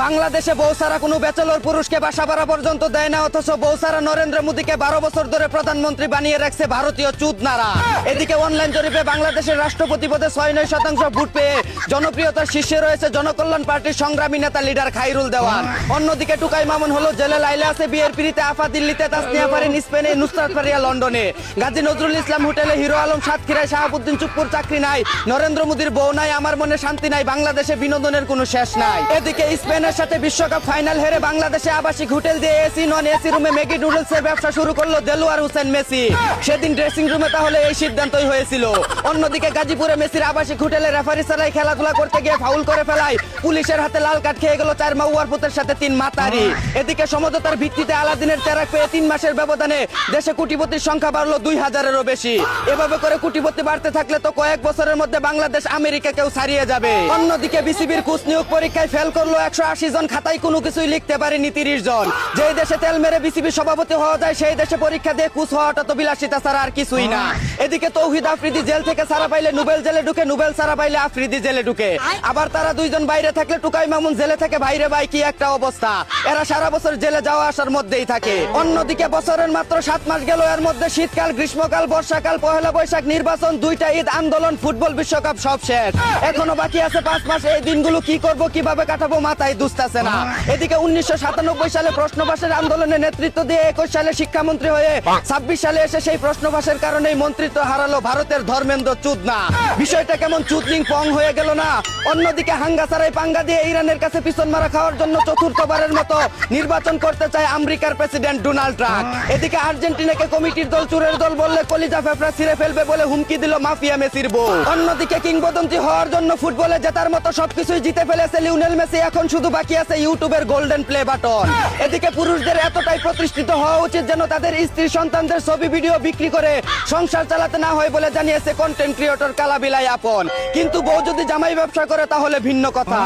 বাংলাদেশে বৌসারা কোনো ব্যাচেলর পুরুষকে বাসা ভাড়া পর্যন্ত দেয় না, অথচ বৌসারা নরেন্দ্র মোদীকে 12 বছর ধরে প্রধানমন্ত্রী বানিয়ে রাখছে ভারতীয় চুদনারা। এদিকে অনলাইন জরিপে বাংলাদেশের রাষ্ট্রপতি পদে 6-9% ভোট পেয়ে জনপ্রিয়তার শীর্ষে রয়েছে জনকল্যাণ পার্টির সংগ্রামী নেতা লিডার খাইরুল দেওয়ান। অন্যদিকে টুকাই মামুন হলো জেলে, লাইলা আছে বিয়ের পিড়িতে, আফা দিল্লিতে, তাসনিয়া ফারিন স্পেনে, নুসরাত ফারিয়া লন্ডনে, গাজী নজরুল ইসলাম হোটেলে, হিরো আলম সাতক্ষীরায়, শাহাবুদ্দিন চুপ্পুর চাকরি নাই, নরেন্দ্র মোদীর বউ নাই, আমার মনে শান্তি নাই, বাংলাদেশে বিনোদনের কোনো শেষ নাই। এদিকে স্পেনের সাথে বিশ্বকাপ ফাইনাল হেরে বাংলাদেশে আবাসিক হোটেল দিয়ে এসি নন এসি রুমে ম্যাগি নুডলসের ব্যবসা শুরু করলো দেলোয়ার হোসেন মেসি। সেদিন ড্রেসিং রুমে তাহলে এই সিদ্ধান্তই হয়েছিল। অন্যদিকে গাজীপুরে মেসির আবাসিক হোটেলে রেফারি ছাড়াই খেলাধুলা করতে গিয়ে ফাউল করে ফেলায় পুলিশের হাতে লাল কার্ড খেয়ে গেল 4 মাউয়ার পুতের সাথে 3 মাতারি। এদিকে সমঝোতার ভিত্তিতে আলাদিনের চেরাক পেয়ে 3 মাসের ব্যবধানে দেশে কোটিপতির সংখ্যা বাড়লো 2000-এরও বেশি। এভাবে করে কোটিপতি বাড়তে থাকলে তো কয়েক বছরের মধ্যে বাংলাদেশ আমেরিকাকেও ছাড়িয়ে যাবে। অন্যদিকে বিসিবির কোচ নিয়োগ পরীক্ষায় ফেল করলো 180 জন, খাতায় কোনো কিছুই লিখতে পারেনি 30 জন। যেই দেশে তেল মেরে বিসিবি সভাপতি হওয়া যায় সেই দেশে পরীক্ষা দিয়ে কোচ হওয়াটা তো বিলাসিতা ছাড়া আর কিছুই না। এদিকে তৌহিদ আফ্রিদি জেল থেকে ছাড়া পাইলে নুবেল জেলে ঢুকে, নুবেল ছাড়া পাইলে আফ্রিদি জেলে ঢুকে। আবার তারা দুইজন বাইরে থাকলে টুকাই মামুন জেলে থেকে বাইরে, ভাই কি একটা অবস্থা। এরা সারা বছর জেলে যাওয়া আসার মধ্যেই থাকে। অন্যদিকে বছরের মাত্র 7 মাস গেল, এর মধ্যে শীতকাল, গ্রীষ্মকাল, বর্ষাকাল, পহেলা বৈশাখ, নির্বাচন, 2টা ঈদ, আন্দোলন, ফুটবল বিশ্বকাপ সব শেষ। এখনো বাকি আছে 5 মাস। এই দিনগুলো কি করব, কিভাবে কাটাবো মাথায় দুস্তাছে না। এদিকে 1997 সালে প্রশ্ন ফাঁসের আন্দোলনে নেতৃত্ব দিয়ে 21 সালে শিক্ষামন্ত্রী হয়ে 26 সালে এসে সেই প্রশ্ন ফাঁসের কারণেই মন্ত্রিত্ব হারালো ভারতের ধর্মেন্দ্র চুদনা। বিষয়টা কেমন চুদলিং পং হয়ে গেল না। অন্যদিকে হাঙ্গা ছাড়াই পাঙ্গা দিয়ে ইরানের কাছে পিছন মারা খাওয়ার জন্য চতুর্থবারের মতো নির্বাচন করতে চায় আমেরিকার প্রেসিডেন্ট ডোনাল্ড ট্রাম্প। এদিকে আর্জেন্টিনাকে কমিটির দল চুরের দল বললে কলিজা ফেফড়া ছিঁড়ে ফেলবে বলে হুমকি দিল মাফিয়া মেসির বউ। অন্যদিকে কিংবদন্তি হওয়ার জন্য ফুটবলে জেতার মতো সবকিছুই জিতে ফেলেছে লিওনেল মেসি, এখন শুধু বাকি আছে ইউটিউবের গোল্ডেন প্লে বাটন। এদিকে পুরুষদের এতটাই প্রতিষ্ঠিত হওয়া উচিত যেন তাদের স্ত্রী সন্তানদের ছবি ভিডিও বিক্রি করে সংসার চালাতে না হয় বলে জানিয়েছে কন্টেন্ট ক্রিয়েটর কালাবিলাই আপন। কিন্তু বউ যদি জামাই ব্যবসা করে তাহলে ভিন্ন কথা।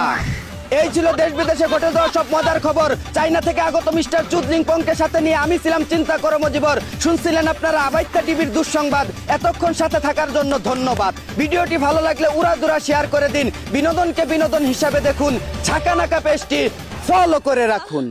এই ছিল দেশ বিদেশে ঘটে যাওয়া সব মজার খবর। চাইনা থেকে আগত মিস্টার চুদলিং পংকে সাথে নিয়ে আমি ছিলাম চিন্তা করো মজিবর। শুনছিলেন আপনারা আবাইত্যা টিভির দুঃসংবাদ। এতক্ষণ সাথে থাকার জন্য ধন্যবাদ। ভিডিওটি ভালো লাগলে উড়াদুরা শেয়ার করে দিন। বিনোদনকে বিনোদন হিসাবে দেখুন। ঝাঁকা নাকা পেজটি ফলো করে রাখুন।